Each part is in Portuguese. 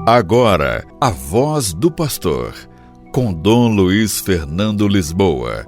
Agora, a voz do pastor, com Dom Luiz Fernando Lisboa.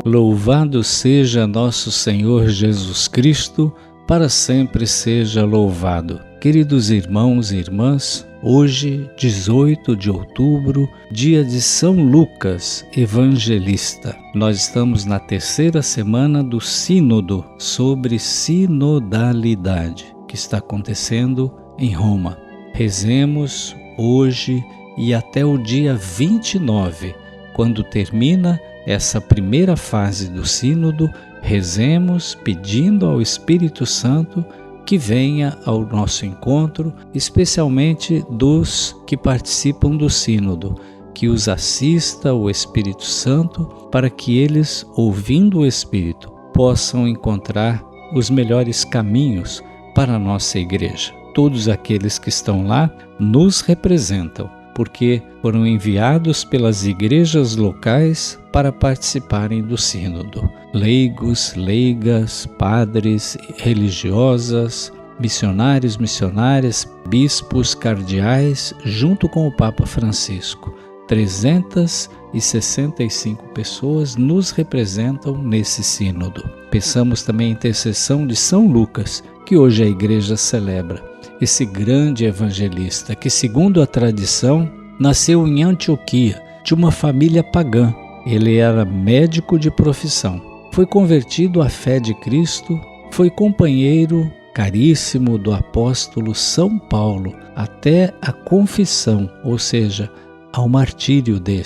Louvado seja nosso Senhor Jesus Cristo, para sempre seja louvado. Queridos irmãos e irmãs, hoje, 18 de outubro, dia de São Lucas Evangelista. Nós estamos na terceira semana do Sínodo sobre sinodalidade, que está acontecendo em Roma. Rezemos hoje e até o dia 29, quando termina essa primeira fase do Sínodo, rezemos pedindo ao Espírito Santo que venha ao nosso encontro, especialmente dos que participam do Sínodo, que os assista o Espírito Santo, para que eles, ouvindo o Espírito, possam encontrar os melhores caminhos para a nossa igreja. Todos aqueles que estão lá nos representam, porque foram enviados pelas igrejas locais para participarem do Sínodo. Leigos, leigas, padres, religiosas, missionários, missionárias, bispos, cardeais, junto com o Papa Francisco. 365 pessoas nos representam nesse Sínodo. Peçamos também a intercessão de São Lucas, que hoje a igreja celebra. Esse grande evangelista que, segundo a tradição, nasceu em Antioquia, de uma família pagã. Ele era médico de profissão. Foi convertido à fé de Cristo, foi companheiro caríssimo do apóstolo São Paulo até a confissão, ou seja, ao martírio de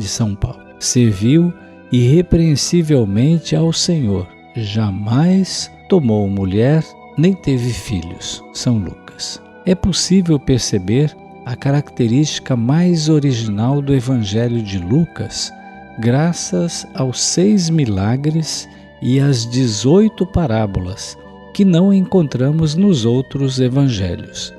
São Paulo. Serviu irrepreensivelmente ao Senhor, jamais tomou mulher, nem teve filhos. São Lucas. É possível perceber a característica mais original do Evangelho de Lucas, graças aos 6 milagres e às 18 parábolas, que não encontramos nos outros evangelhos.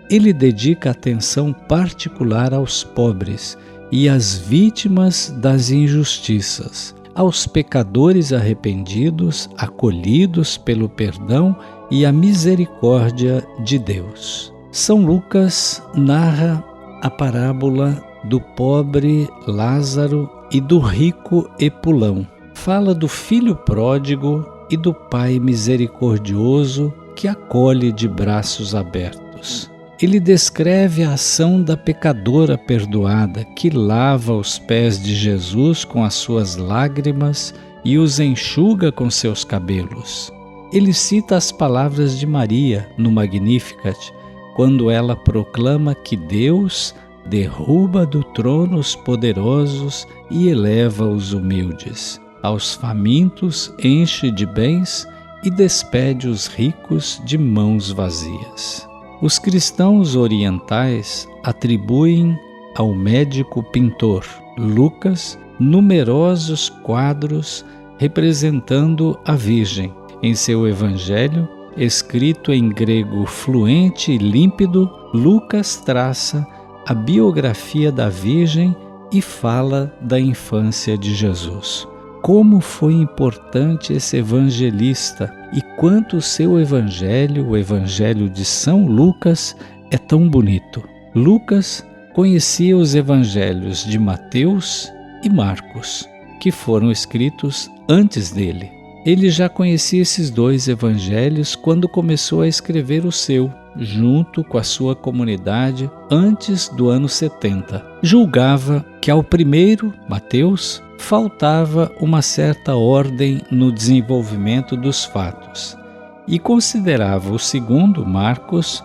Ele dedica atenção particular aos pobres e às vítimas das injustiças, aos pecadores arrependidos, acolhidos pelo perdão e a misericórdia de Deus. São Lucas narra a parábola do pobre Lázaro e do rico Epulão. Fala do filho pródigo e do pai misericordioso que acolhe de braços abertos. Ele descreve a ação da pecadora perdoada que lava os pés de Jesus com as suas lágrimas e os enxuga com seus cabelos. Ele cita as palavras de Maria no Magnificat, quando ela proclama que Deus derruba do trono os poderosos e eleva os humildes. Aos famintos enche de bens e despede os ricos de mãos vazias. Os cristãos orientais atribuem ao médico pintor Lucas numerosos quadros representando a Virgem. Em seu evangelho, escrito em grego fluente e límpido, Lucas traça a biografia da Virgem e fala da infância de Jesus. Como foi importante esse evangelista e quanto o seu evangelho, o evangelho de São Lucas, é tão bonito. Lucas conhecia os evangelhos de Mateus e Marcos, que foram escritos antes dele. Ele já conhecia esses 2 evangelhos quando começou a escrever o seu, junto com a sua comunidade, antes do ano 70. Julgava que ao primeiro, Mateus, faltava uma certa ordem no desenvolvimento dos fatos e considerava o segundo, Marcos,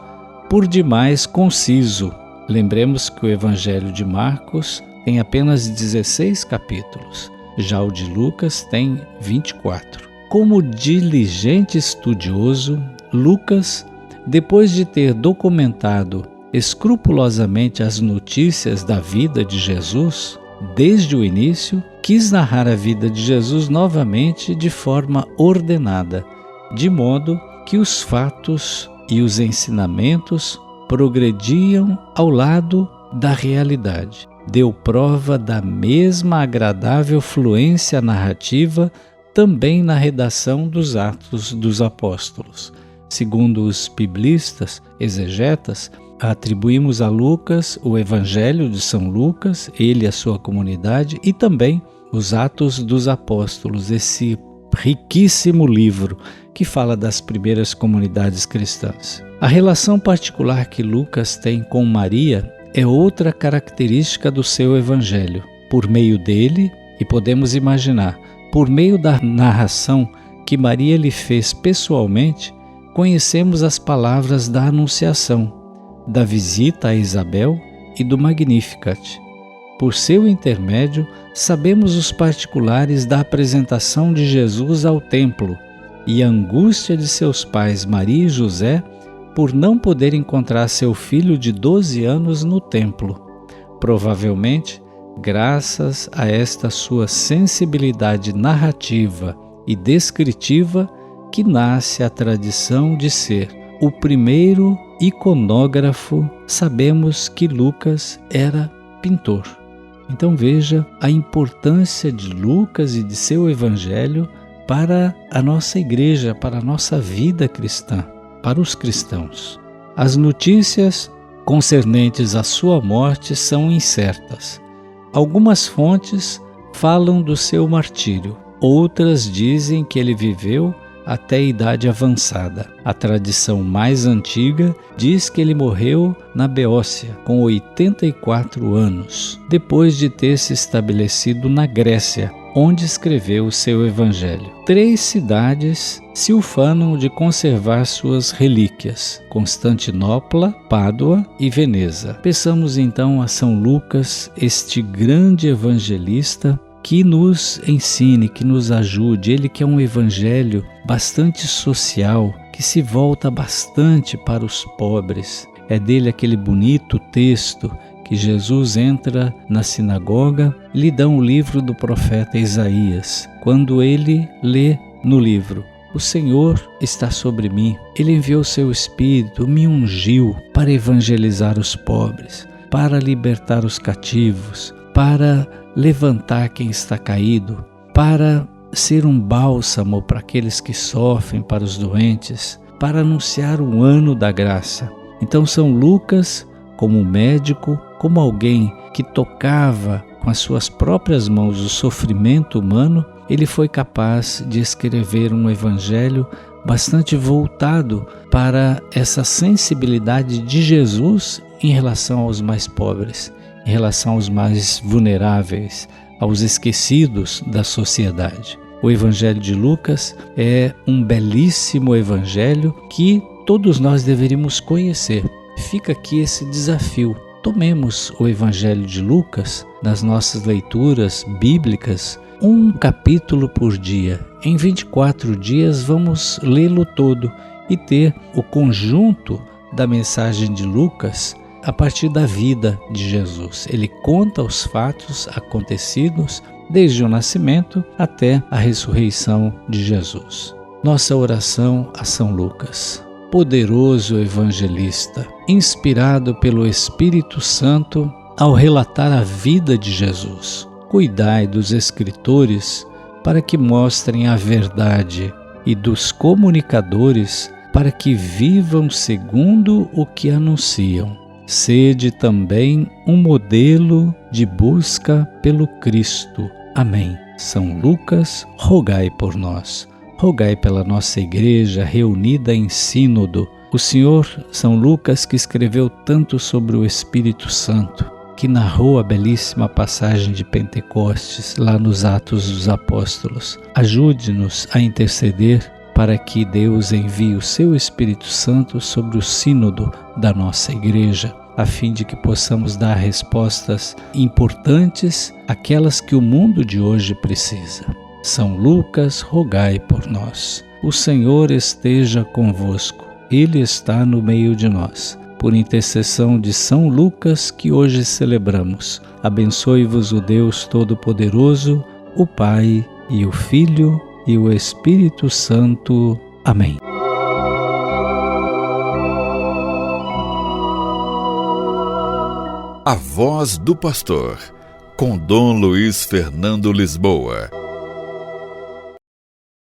por demais conciso. Lembremos que o Evangelho de Marcos tem apenas 16 capítulos, já o de Lucas tem 24. Como diligente estudioso, Lucas, depois de ter documentado escrupulosamente as notícias da vida de Jesus, desde o início, quis narrar a vida de Jesus novamente de forma ordenada, de modo que os fatos e os ensinamentos progrediam ao lado da realidade. Deu prova da mesma agradável fluência narrativa também na redação dos Atos dos Apóstolos. Segundo os biblistas, exegetas, atribuímos a Lucas o Evangelho de São Lucas, ele e a sua comunidade, e também os Atos dos Apóstolos, esse riquíssimo livro que fala das primeiras comunidades cristãs. A relação particular que Lucas tem com Maria é outra característica do seu Evangelho. Por meio dele, e podemos imaginar, por meio da narração que Maria lhe fez pessoalmente, conhecemos as palavras da Anunciação, da visita a Isabel e do Magnificat. Por seu intermédio, sabemos os particulares da apresentação de Jesus ao templo e a angústia de seus pais Maria e José por não poder encontrar seu filho de 12 anos no templo. Provavelmente, graças a esta sua sensibilidade narrativa e descritiva, que nasce a tradição de ser o primeiro iconógrafo. Sabemos que Lucas era pintor. Então veja a importância de Lucas e de seu Evangelho para a nossa igreja, para a nossa vida cristã, para os cristãos. As notícias concernentes à sua morte são incertas. Algumas fontes falam do seu martírio, outras dizem que ele viveu até a idade avançada. A tradição mais antiga diz que ele morreu na Beócia, com 84 anos, depois de ter se estabelecido na Grécia, onde escreveu o seu Evangelho. 3 cidades se ufanam de conservar suas relíquias: Constantinopla, Pádua e Veneza. Peçamos então a São Lucas, este grande evangelista, que nos ensine, que nos ajude. Ele que é um evangelho bastante social, que se volta bastante para os pobres. É dele aquele bonito texto que Jesus entra na sinagoga e lhe dão o livro do profeta Isaías. Quando ele lê no livro: o Senhor está sobre mim, ele enviou seu Espírito, me ungiu para evangelizar os pobres, para libertar os cativos, para levantar quem está caído, para ser um bálsamo para aqueles que sofrem, para os doentes, para anunciar o ano da graça. Então São Lucas, como médico, como alguém que tocava com as suas próprias mãos o sofrimento humano, ele foi capaz de escrever um evangelho bastante voltado para essa sensibilidade de Jesus em relação aos mais pobres, em relação aos mais vulneráveis, aos esquecidos da sociedade. O Evangelho de Lucas é um belíssimo evangelho que todos nós deveríamos conhecer. Fica aqui esse desafio. Tomemos o Evangelho de Lucas nas nossas leituras bíblicas, um capítulo por dia. Em 24 dias vamos lê-lo todo e ter o conjunto da mensagem de Lucas a partir da vida de Jesus. Ele conta os fatos acontecidos desde o nascimento até a ressurreição de Jesus. Nossa oração a São Lucas. Poderoso evangelista, inspirado pelo Espírito Santo ao relatar a vida de Jesus, cuidai dos escritores para que mostrem a verdade e dos comunicadores para que vivam segundo o que anunciam. Sede também um modelo de busca pelo Cristo. Amém. São Lucas, rogai por nós. Rogai pela nossa igreja reunida em sínodo. O Senhor São Lucas, que escreveu tanto sobre o Espírito Santo, que narrou a belíssima passagem de Pentecostes lá nos Atos dos Apóstolos, ajude-nos a interceder para que Deus envie o seu Espírito Santo sobre o sínodo da nossa igreja, a fim de que possamos dar respostas importantes, aquelas que o mundo de hoje precisa. São Lucas, rogai por nós. O Senhor esteja convosco, Ele está no meio de nós. Por intercessão de São Lucas, que hoje celebramos, abençoe-vos o Deus Todo-Poderoso, o Pai e o Filho e o Espírito Santo. Amém. A Voz do Pastor, com Dom Luiz Fernando Lisboa.